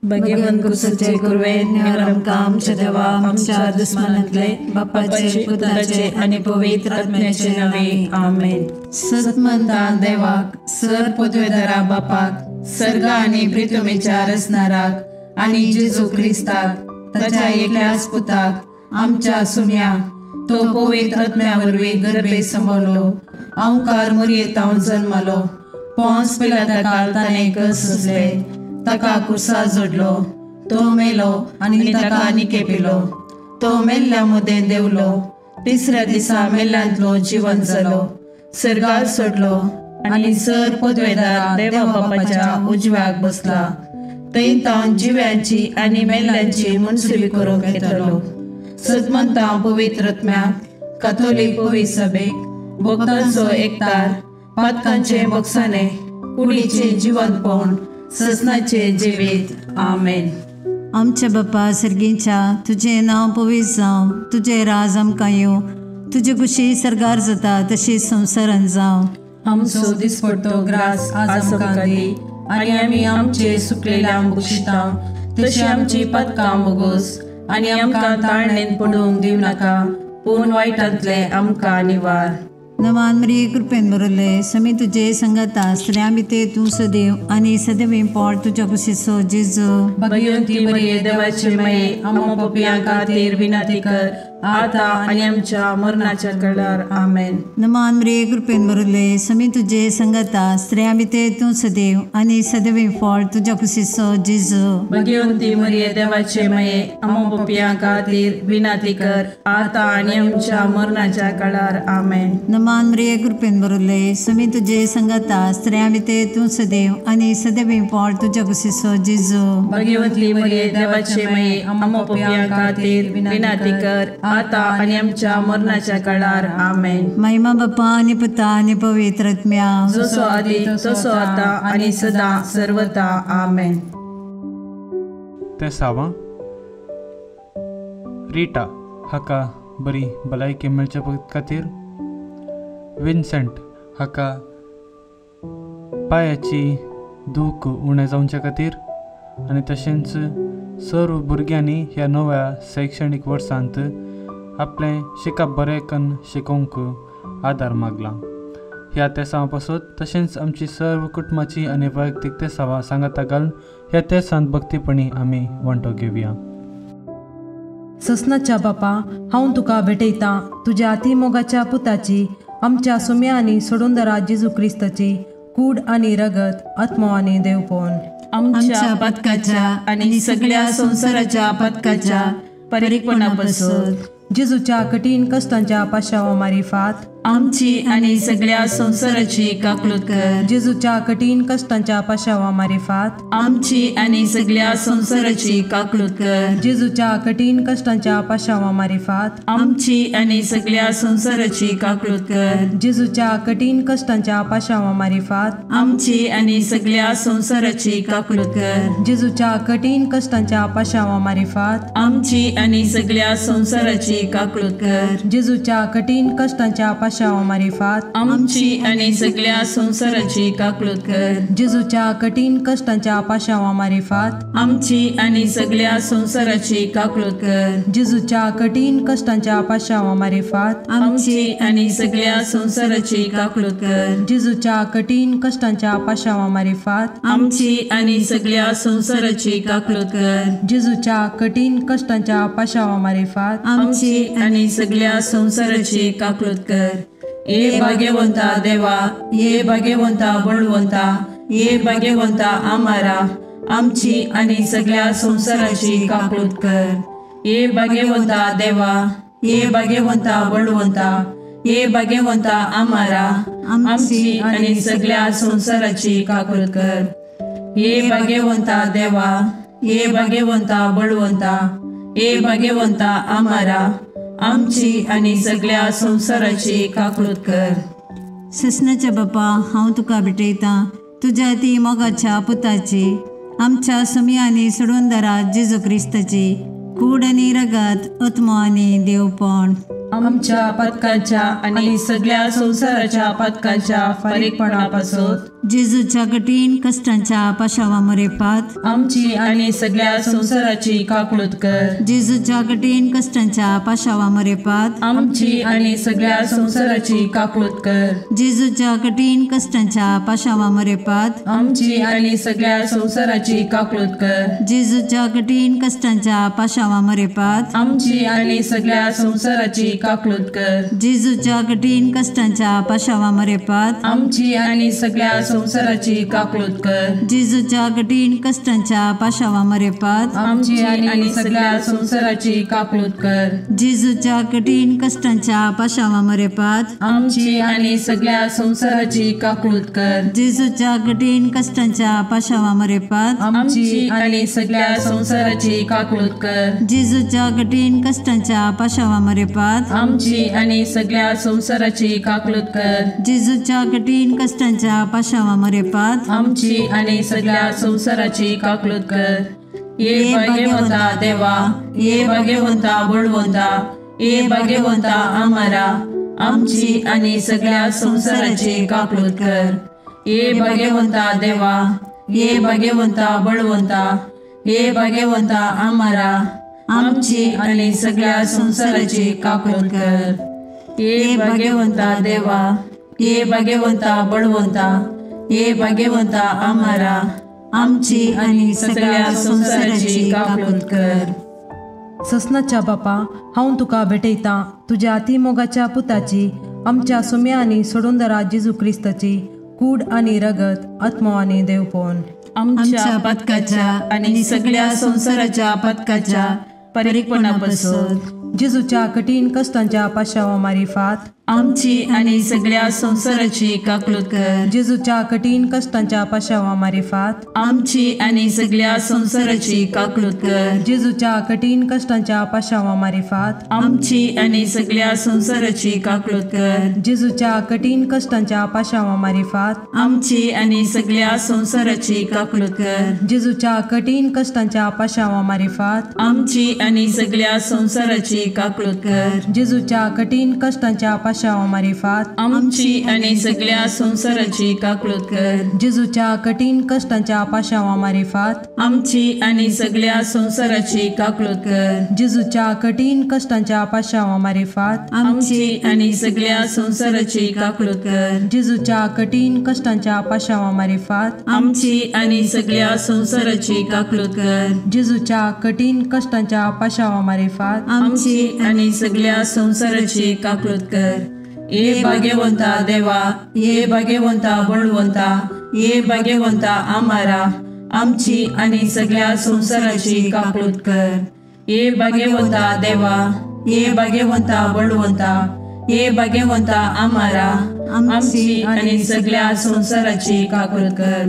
भगवंत कुसचे कुरवे निवरम काम देवा आमच्या दुश्मनांतले बापाचे पुत्राचे आणि पवित्र आत्म्याचे नावे आमेन। सतमंता देवाक सर पदवेदारा बापाक सर्ग आणि पृथ्वीच्या रचणाराक आणि जेजू ख्रिस्ताक ताच्या एकल्याच पुताक आमच्या सुम्याक तो पवित्र आत्म्यावरवी गर्भे संभवलो ओंकार मरियेतावन जन्मलो पोंस पिलाताकाल ताणे कसले ताका कुर्सा जोडलो तो मेलो आणि ताका निकेपिलो तो मेल्ल्या मुदे देवलो तिसऱ्या दिसा मेल्ल्यांतलो जीवन जालो सर्गार सोडलो आणि सर पदवेदार देवा बापाच्या उजव्याक बसला थंय तावन जिव्यांची आणि मेल्ल्यांची मुनसिबी करूंक येतलो। सतमंता पवित्र आत्म्याक कॅथोलिक पवित्र सभेक भक्तांचो एकतार पातकांचे बक्षाने कुडीचे जिवंतपण ससनाचे जिवीत आमेन। आमच्या बापा सर्गीच्या तुझे नाव पवित्र जावं तुझे राज आमकां येवं तुझे कुशी सरगार जाता तशी संवसारान जावं। आमचो दिसपट्टो ग्रास आज आमकां दी आणि आमी आमचे सुकलेल्यांक बक्षिता तशी आमची पदकां बोगोस आणि आमकां ताळणेन पडूंक दिव नाका पूण वायटांतले आमकां निवार। नमान मरी कृपेन बरले समी तुझे संगता स्त्रियां भितर तूं सदैव आणि सदैव पोट तुझ्या कुशीचो जेजू भगवंती मरिये देवाचे माये आमो पापियां खातीर विनंती कर आता आणि आमच्या मरणाच्या काळार आमेन। नमान मरी कृपेन बरले समी तुझे संगता स्त्रियां भितर तूं सदैव आणि सदैव पोट तुझ्या कुशीचो जेजू भगवंती मरिये देवाचे माये आमो पापियां खातीर विनंती कर आता आणि आमच्या मरणाच्या काळार आमेन। नमान मरी कृपेन बरले समी तुझे संगता स्त्रियां भितर तूं सदैव आणि सदैव पोट तुझ्या कुशीचो जेजू भगवंती मरिये देवाचे माये आमो पापियां खातीर विनंती कर आता आणि आमच्या मरणाच्या काळार आमेन। महिमा बापा आणि पुता आणि पवित्र आत्म्या जसो आदी तसो आता आणि सदा सर्वदा आमेन। ते सावा रिटा हाका बरी भलायकी मेळच्या खातीर विन्सेंट हाका पांयाची दूख उणें जावच्या खातीर आनी तशेंच सर्व भुरग्यांनी ह्या नव्या शैक्षणीक वर्सांत आपलें शिकप बरें करून शिकोवंक आदार मागला। ह्या तेसावा पासून तशेंच आमची सर्व कुटुंबाची आनी वैयक्तीक तेसावा सांगाता घालून ह्या तेसांत भक्तीपणी आमी वांटो घेवया। ससनाच्या बापा हांव तुका भेटयतां तुज्या अतिमोगाच्या पुताची आमच्या सुम्या आनी सोडूनदरा जेजू क्रिस्ताची कूड आनी रगत आत्मो आनी देवपण आमच्या पदकाच्या आणि सगळ्या संसाराच्या पदकाच्या परीकपणा पासून जेजूच्या कठीण कष्टांच्या पाशावा मारिफात आमची आणि सगळ्या संसाराची काकलूत कर। जेजूच्या कठीण कष्टांच्या पाशावा मारिफात आमची आणि सगळ्या संसाराची काकलूत कर। जेजूच्या कठीण कष्टांच्या पाशावा मारिफात आमची आणि सगळ्या संसाराची काकलूत कर। जेजूच्या कठीण कष्टांच्या पाशावा मारिफात आमची आणि सगळ्या संसाराची काकलूत कर। जेजूच्या कठीण कष्टांच्या पाशावा मारिफात आमची आणि सगळ्या संसाराची काकलूत कर। जेजूच्या कठीण कष्टांच्या पाशावा मारिफात आमची आणि सगळ्या संसाराची काकलूत कर। जेजूच्या कठीण कष्टांच्या पाशावा मारिफात आमची आणि सगळ्या संसाराची काकलूत कर। जेजूच्या कठीण कष्टांच्या पाशावा मारिफात आमची आणि सगळ्या संसाराची काकलूत कर। जेजूच्या कठीण कष्टांच्या पाशावा मारिफात आमची आणि सगळ्या संसाराची काकलूत कर। जेजूच्या कठीण कष्टांच्या पाशावा मारिफात आमची आणि सगळ्या संसाराची काकलूत कर। ये भाग्यवंता देवा ये भाग्यवंता बळवंता ये भाग्यवंता आम्हारा आमची आणि सगळ्या संसाराची काकलूत कर। ये भाग्यवंता देवा ये भाग्यवंता बळवंता ये भाग्यवंता आम्हारा आमची आणि सगळ्या संसाराची काकलूत कर। ये भाग्यवंता देवा ये भाग्यवंता बळवंता ये भाग्यवंता आम्हारा आमची आणि सगळ्या संसाराची काकलूत कर। ससनाच्या बापा हांव तुका भेटयतां तुज्या ती मोगाच्या पुताची आमच्या सुम्या आनी सोडूनदरा जेजू क्रिस्ताची कूड आनी रगत आत्मो आनी देवपण आमच्या पथकांच्या आणि सगळ्या संसाराच्या पथकांच्या फारीकपणापासून जेजूच्या कठीण कष्टांच्या पाशावा मरेपात आमची आणि सगळ्या संसाराची काकूळत कर. जेजूच्या कठीण कष्टांच्या पाशावा मरेपात आमची आणि सगळ्या संसाराची काकूळत कर. जेजूच्या कठीण कष्टांच्या पाशावा मरेपात आमची आणि सगळ्या संसाराची काकूळत कर. जेजूच्या कठीण कष्टांच्या पाशावा मरेपात आमची आणि सगळ्या संसाराची काकूळत कर. जेजूच्या कठीण कष्टांच्या पाशावा मरेपात आमची आणि सगळ्या संसाराची काकूळत कर. जेजूच्या कठीण कष्टांच्या पाशावा मरेपात आमची आणि सगळ्या संसाराची काकूळत कर. जेजूच्या कठीण कष्टांच्या पाशावा मरेपात आमची आणि सगळ्या संसाराची काकूळत कर. जेजूच्या कठीण कष्टांच्या पाशावा मरेपात आमची आणि सगळ्या संसाराची काकूळत कर. जेजूच्या कठीण कष्टांच्या पाशावा मरेपात आमची आणि सगळ्या संसाराची काकूळत कर. जेजूच्या कठीण कष्टांच्या पाशावा मरेपात आमची आणि सगळ्या संसाराची काकूळत कर. ये भाग्यवंता देवा, ये भाग्यवंता बळवंता, ये भाग्यवंता आम्हारा, आमची आणि सगळ्या संसाराची काकूळत कर. ये भाग्यवंता देवा, ये भाग्यवंता बळवंता, ये भाग्यवंता आम्हारा, आमची आणि सगळ्या संसाराची काकूळत कर. ये भाग्यवंता देवा, ये भाग्यवंता बळवंता, ये भाग्यवंता आम्हारा, आमची आणि सगळ्या संसाराची काकूळत कर. ससनाच्या बापा, हांव तुका भेटयता तुज्या अतिमोगाच्या पुताची, आमच्या सुम्या आनी सोडूंदरा जेजू क्रिस्ताची कूड आनी रगत आत्मो आनी देवपण आमच्या पथकाच्या आणि सगळ्या संसाराच्या पथकाच्या फारीकपणापासून जेजूच्या कठीण कष्टांच्या पाशावा मारिफात आमची आणि सगळ्या संसाराची काकूळत कर. जेजूच्या कठीण कष्टांच्या पाशावा मारिफात आमची आणि सगळ्या संसाराची काकूळत कर. जेजूच्या कठीण कष्टांच्या पाशावा मारिफात आमची आणि सगळ्या संसाराची काकूळत कर. जेजूच्या कठीण कष्टांच्या पाशावा मारिफात आमची आणि सगळ्या संसाराची काकूळत कर. जेजूच्या कठीण कष्टांच्या पाशावा मारिफात आमची आणि सगळ्या संसाराची काकूळत कर. जेजूच्या कठीण कष्टांच्या पाशावा मारिफात आमची आणि सगळ्या संसाराची काकूळत कर. जेजूच्या कठीण कष्टांच्या पाशावा मारिफात आमची आणि सगळ्या संसाराची काकूळत कर. जेजूच्या कठीण कष्टांच्या पाशावा मारिफात आमची आणि सगळ्या संसाराची काकूळत कर. जेजूच्या कठीण कष्टांच्या पाशावा मारिफात आमची आणि सगळ्या संसाराची काकूळत कर. जेजूच्या कठीण कष्टांच्या पाशावा मारिफात आमची आणि सगळ्या संसाराची काकूळत कर. ये भाग्यवंता देवा, ये भाग्यवंता बळवंता, ये भाग्यवंता आम्हारा, आमची आणि सगळ्या संसाराची काकूळत कर. ये भाग्यवंता देवा, ये भाग्यवंता बळवंता, ये भाग्यवंता आम्हारा, आमची आणि सगळ्या संसाराची काकूळत कर.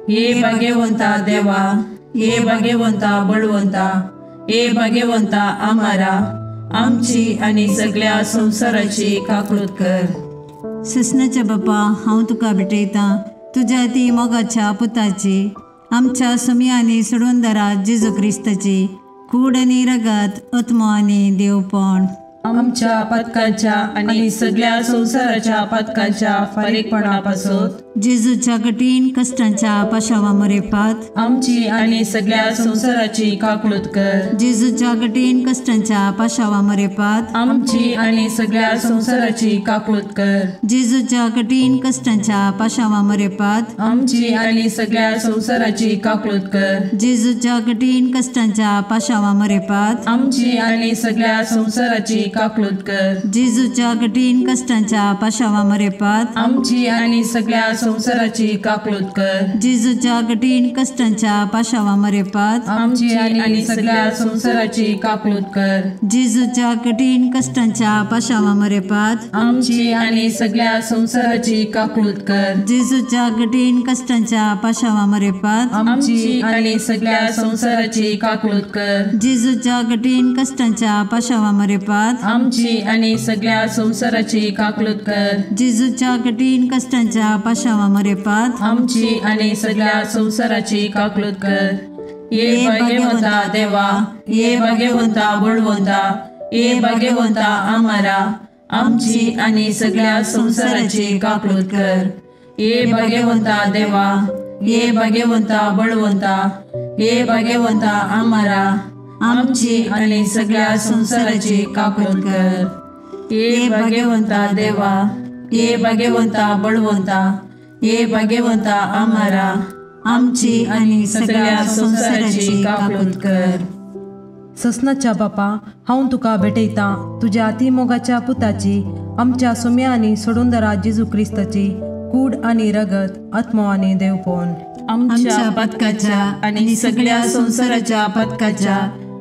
ये भाग्यवंता देवा, ये भाग्यवंता बळवंता, ये भाग्यवंता आम्हारा, आमची आणि सगळ्या संसाराची काकूळत कर. ससनाच्या बापा, हांव तुका भेटयता तुज्या ती मोगाच्या पुताची, आमच्या सुम्या आनी सोडूंदरा जेजू क्रिस्ताची कूड आनी रगत आत्मो आनी देवपण आमच्या पथकाच्या आणि सगळ्या संसाराच्या पथकाच्या फारीकपणापासून जेजूच्या कठीण कष्टांच्या पाशावा मरेपात आमची आणि सगळ्या संसाराची काकूळत कर. जेजूच्या कठीण कष्टांच्या पाशावा मरेपात आमची आणि सगळ्या संसाराची काकूळत कर. जेजूच्या कठीण कष्टांच्या पाशावा मरेपात आमची आणि सगळ्या संसाराची काकूळत कर. जेजूच्या कठीण कष्टांच्या पाशावा मरेपात आमची आणि सगळ्या संसाराची काकूळत कर. जेजूच्या कठीण कष्टांच्या पाशावा मरेपात आमची आणि सगळ्या संसाराची काकूळत कर. जेजूच्या कठीण कष्टांच्या पाशावा मरेपात आमची आणि सगळ्या संसाराची काकूळत कर. जेजूच्या कठीण कष्टांच्या पाशावा मरेपात आमची आणि सगळ्या संसाराची काकूळत कर. जेजूच्या कठीण कष्टांच्या पाशावा मरेपात आमची आणि सगळ्या संसाराची काकूळत कर. जेजूच्या कठीण कष्टांच्या पाशावा मरेपात आमची आणि सगळ्या संसाराची काकूळत कर. जेजूच्या कठीण कष्टांच्या पाशावा मरेपात आमची आणि सगळ्या संसाराची काकूळत कर. ये भाग्यवंता देवा, ये भाग्यवंता बळवंता, ये भाग्यवंता आम्हारा आमची आणि सगळ्या संसाराची काकूळट कर. ये भाग्यवंता देवा, ये भाग्यवंता बळवंता, ये भाग्यवंता आम्हारा आमची आणि सगळ्या संसाराची काकूळट कर. ये भाग्यवंता देवा, ये भाग्यवंता बळवंता, ये भाग्यवंता आम्हारा आमची आणि सगळ्या संसाराची काकूळट कर. ससनाच्या बापा, हांव तुका भेटयता तुझ्या अतिमोगाच्या पुताची, आमच्या सुम्या आणि सोडूंदरा जेजू क्रिस्ताची कूड आणि रगत, आत्मा आणि देवपण. आमच्या पदकाच्या आणि सगळ्या संसाराच्या पदकाच्या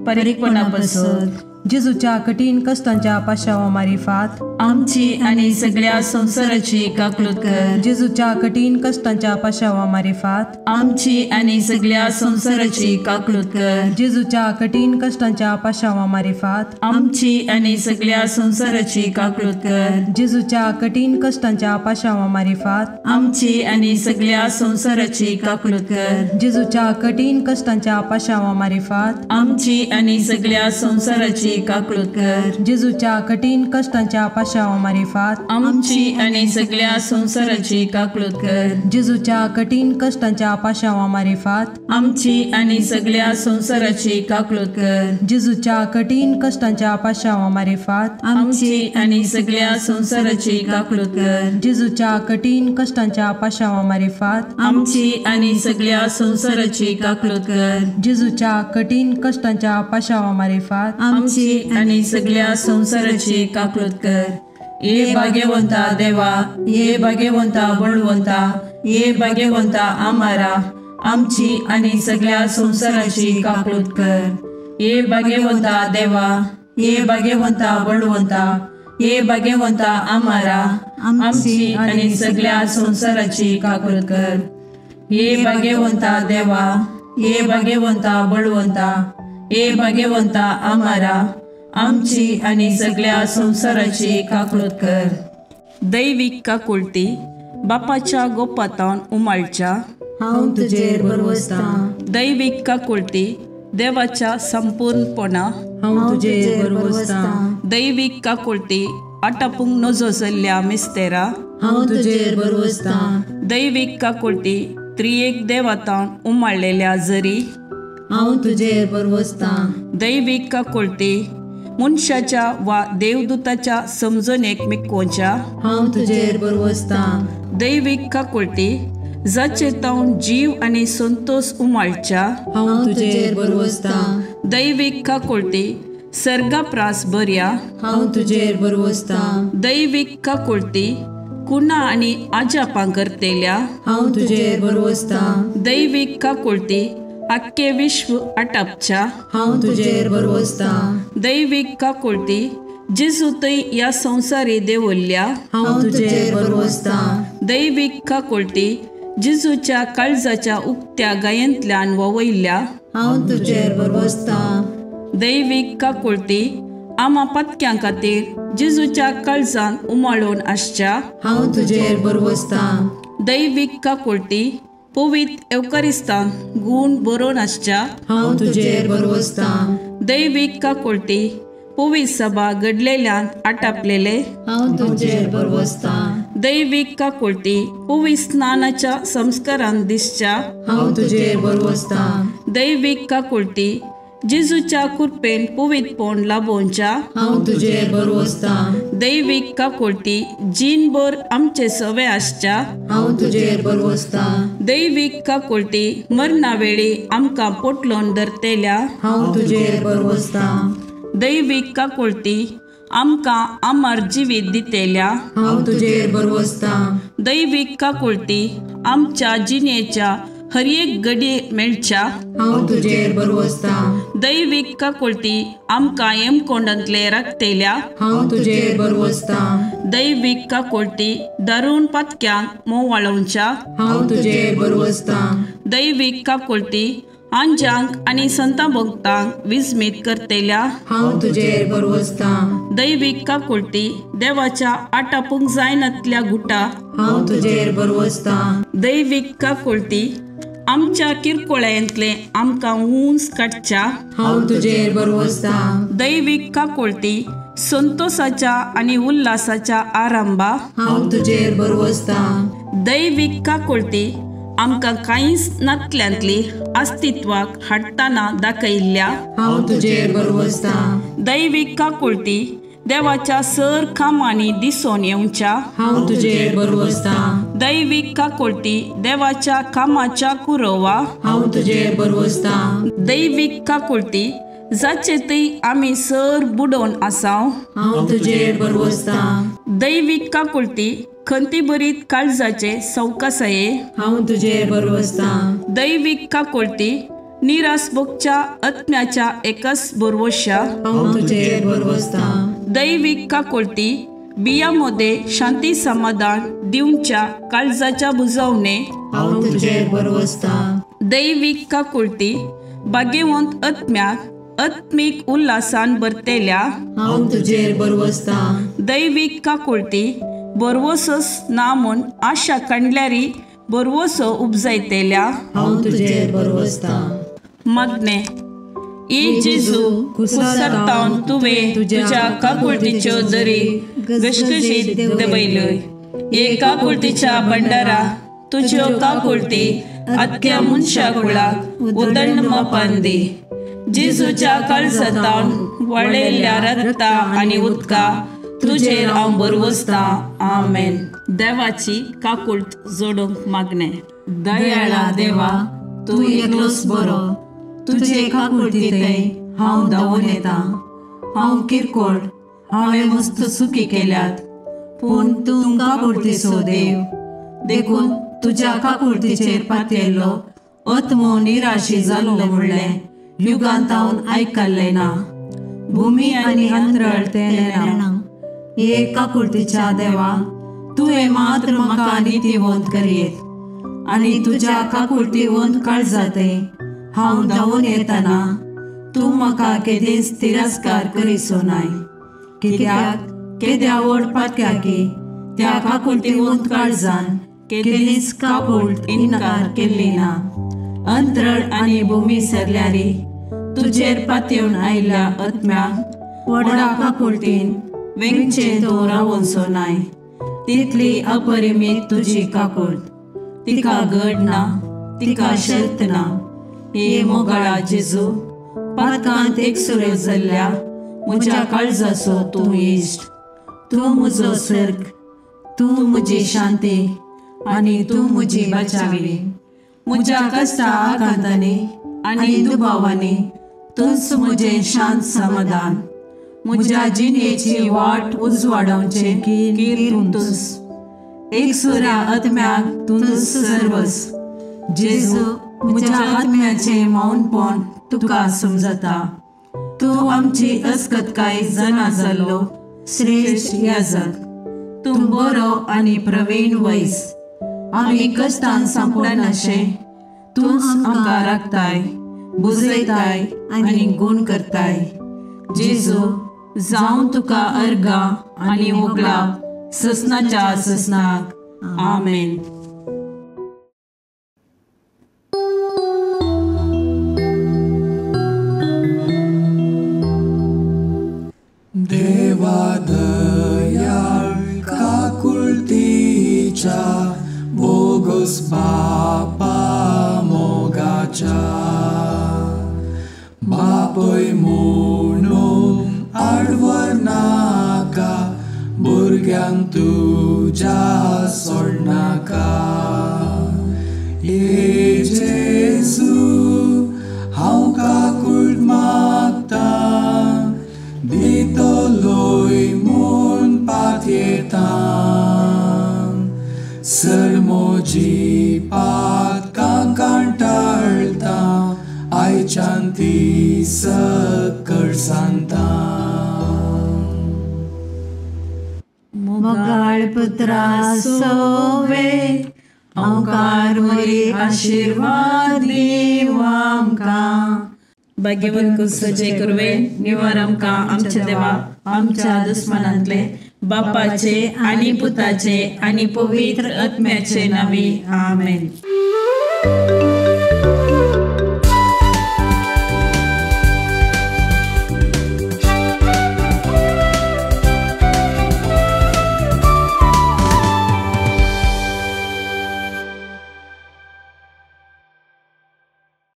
परीकपणापासून जेजूच्या कठीण कष्टांच्या पाशावा मारिफात आमची आणि सगळ्या संसाराची काकूळट कर. जेजूच्या कठीण कष्टांच्या पाशावा मारिफात आमची आणि सगळ्या संसाराची काकूळट कर. जेजूच्या कठीण कष्टांच्या पाशावा मारिफात आमची आणि सगळ्या संसाराची काकूळट कर. जेजूच्या कठीण कष्टांच्या पाशावा मारिफात आमची आणि सगळ्या संसाराची काकूळट कर. जेजूच्या कठीण कष्टांच्या पाशावा मारिफात आमची आणि सगळ्या संसाराची काकूळट कर. जेजूच्या कठीण कष्टांच्या पाशावा मारिफात आमची आणि सगळ्या संसाराची काकूळट कर. जेजूच्या कठीण कष्टांच्या पाशावा मारिफात आमची आणि सगळ्या संसाराची काकूळट कर. जेजूच्या कठीण कष्टांच्या पाशावा मारिफात आमची आणि सगळ्या संसाराची काकूळट कर. जेजूच्या कठीण कष्टांच्या पाशावा मारिफात आमची आणि सगळ्या संसाराची काकूळट कर. जेजूच्या कठीण कष्टांच्या पाशावा मारिफात आमची आणि सगळ्या संसाराची काकूळट कर. ये भाग्यवंता देवा, ये भाग्यवंता बळवंता, ये भाग्यवंता आम्हारा आमची आणि सगळ्या संसाराची काकूळट कर. ये भाग्यवंता देवा, ये भाग्यवंता बळवंता, ये भाग्यवंता आम्हारा आमची आणि सगळ्या संसाराची काकूळट कर. ये भाग्यवंता देवा, ये भाग्यवंता बळवंता, ये भाग्यवंता आम्हारा आमची आणि सगळ्या संसाराची काकूळट कर. दैविक काकूळटी बापाच्या गोपातान उमाळच्या हांव तुजेर बरवसता. दैविक काकूळटी देवाच्या संपूर्णपणा हांव तुजेर बरवसता. दैविक काकूळटी आटापूंक नजो जाल्ल्या मिस्तेरा हांव तुजेर बरवसता. दैविक काकूळटी त्रिएक देवातान उमाळलेल्या जरी हांव तुजेर बरवसता. दैविक काकूळटी मनशाच्या वा देवदूताच्या समजणेक मिकोवच्या हांव तुजेर बरवसता. दैविक काकूळटी जाचे तावन जीव आणि संतोष उमाळच्या हांव तुजेर बरवसता. दैविक काकूळटी सर्गाप्रास बऱ्या हांव तुजेर बरवसता. दैविक काकूळटी कुणा आणि आजापां करतेल्या हांव तुजेर बरवसता. दैविक काकूळटी आख्खे विश्व आटापच्या हांव तुजेर बरवसता. दैविक काकूळटी जेजू थंय ह्या संवसारी देवल्ल्या हांव तुजेर बरवसता. दैविक काकूळटी जेजूच्या काळजाच्या उक्त्या गायंतल्यान ववयल्या हांव तुजेर बरवसता. दैविक काकूळटी आमा पत्क्यां खातीर जेजूच्या काळजान उमाळून आसच्या हांव तुजेर बरवसता. दैविक काकूळटी पवित्र एवकारिस्तान गूण बरोवन आसच्या हांव तुजेर बरवसता. दैविक काकूळटी पवित्र सभा घडलेल्यान आटापलेले हांव तुजेर बरवसता. दैविक काकूळटी पवित्र स्नानाच्या संस्कारान दिसच्या हांव तुजेर बरवसता. दैविक काकूळटी जेजूच्या कृपेन पवित्रपण लाभोवच्या हांव तुजेर बरवसता. दैविक काकूळटी जीनभर आमचे सवे आसच्या हांव तुजेर बरवसता. दैविक काकूळटी मरणा वेळी आमकां पोटलोन धरतेल्या हांव तुजेर बरवसता. दैविक काकूळटी आमकां आमार जिवीत दितेल्या हांव तुजेर बरवसता. दैविक काकूळटी आमच्या जिणेच्या हर एक घडये मेळच्या हांव तुजेर बरवसता. दैविक काकूळटी आमकां हेमकोंडांतले राखतेल्या हांव तुजेर बरवसता. दैविक काकूळटी दारूण पातक्यांक मोव वाळोवच्या हांव तुजेर बरवसता. दैविक काकूळटी आंजांक आणि संतां भक्तांक विस्मीत करतेल्या हांव तुजेर बरवसता. दैविक काकूळटी देवाच्या आटापूंक जायनातल्या गुटा हांव तुजेर बरवसता. दैविक काकूळटी आमच्या किरकोळ्यांतले आमकां ऊंच काडच्या हांव तुजेर बरवसता. दैवीक काकुळटी संतोषाच्या आणि उल्हासाच्या आरंभा हांव तुजेर बरवसता. दैवीक काकुळटी आमकां कांयच नातल्यांतली अस्तित्वाक हाडटाना दाखयल्ल्या हांव तुजेर बरवसता. दैवीक काकुळटी देवाच्या सर कामांनी दिसून येवच्या हांव तुजेर बरवसता. दैवीक काकुळटी देवाच्या कामाच्या कुरवा हांव तुजेर बरवसता. दैवीक काकुळटी जाचे थंय आमी सर बुडोवन आसाव हांव तुजेर बरवसता. दैवीक काकुळटी खंती बरीत काळजाचे सवकासये हांव तुजेर बरवसता. दैवीक काकुळटी निरासभोगच्या आत्म्याच्या एकच बरवश्या हांव तुजेर बरवसता. दैवीक काकुळटी बियामध्ये शांती समाधान दिवच्या काळजाच्या बुजवणे हांव तुजेर बरवसता. दैवीक काकुळटी भाग्यवंत आत्म्याक आत्मीक उल्हासान भरतेल्या हांव तुजेर बरवसता. दैवीक काकुळटी बरवसस ना म्हूण आशा कांडल्यारी बरवसो उपजायतेल्या हांव तुजेर बरवसता. मागणे ई जेजू कुसरतावन तुवें तुज्या काकुळटीच्यो दरी गशगशीत दबयल्योय. हे काकुळटीच्या भंडारा तुज्यो काकुळटी आख्या मनशा कुळाक उदंड मोपान दी. जेजूच्या काळजातावन वळयल्ल्या रक्ता आनी उदका तुजेर हांव बरवसता. आमेन. देवाची काकुळट जोडूंक मागणे. दयाळा देवा, तूं एकलोच बरो. तुजे काकुळटी थंय हांव धांवून येता. हांव किरकोळ, हांवें मस्त चुकी केल्यात, पूण तूं काकुळटीचो देव. देखून तुज्या काकुळटीचेर पातयल्लो आत्मो निराशी जाल्लो म्हणलें युगांत हांव आयकल्लें ना. भुमी आनी अंतराळ तें ना. हे काकुळटीच्या देवा, तुवें मात्र म्हाका नितीवंत करयेत. आनी तुज्या काकुळटीवंत काळजांतय हांव धांवून येतना तूं म्हाका केदेंच तिरस्कार करिसो नाय. कित्याक केद्या व्हड पातक्याकी त्या काकुळटीवंत काळजान केदेंच काकुळट इन्कार केल्ली ना. अंतराळ आनी भुमी सरल्यारी तुजेर पातयेवन आयिल्ल्या आत्म्याक व्हडा काकुळटीन वेंगचें तो रावोनसो नाय. तितली अपरिमीत तुजी काकुळट. तिका घड ना, तिका शर्त ना. हे मोगाळा जेजू, पातकांत एकसुरे जाल्ल्या म्हज्या काळजाचो तूं इश्ट. तूं म्हजो सर्ग, तूं म्हजी शांती आनी तूं म्हजी बचावी. म्हज्या कश्टा आकांतांनी आनी दुबावांनी तूंच म्हजें शांत समाधान. म्हज्या जिणेची वाट उजवाडोवचें कीर तूंच. एकसुऱ्या आत्म्याक तूंच सर्वस. जेजू, म्हज्या आत्म्याचें मौनपण तुका समजता. तूं आमची अस्कतकाय जना जाल्लो श्रेश्ठ याजक. तूं बरो आनी प्रवीण वैस. आमी कश्टान सांपडनाशें तूंच आमकां राखताय, बुजयताय आनी गूण करताय. जेजू, जावं तुका अर्गा आनी मोगलाप ससनाच्या ससनाक. आमेन. देवा दयाळ काकुळटीच्या बोगस बापा मोगाच्या. बापय म्हणून आडवर नाका, भुरग्यांक तुज्या सोडनाका. हे जेजू, हांव काकुळट मागता. दितलोय म्हूण पातयेता. सर म्हजी पातकां कांटाळटा. आयच्यान ती सकळ सांगता. मोगाळ पुत्रा सोवे ओंकार मरी आशीर्वाद दीव आमकां. भाग्यवंत सजे करवे निवार आमकां आमच्या देवा आमच्या दुस्मनांतले बापाचे आनी पुताचे आनी पवित्र आत्म्याचे नावी. आमेन.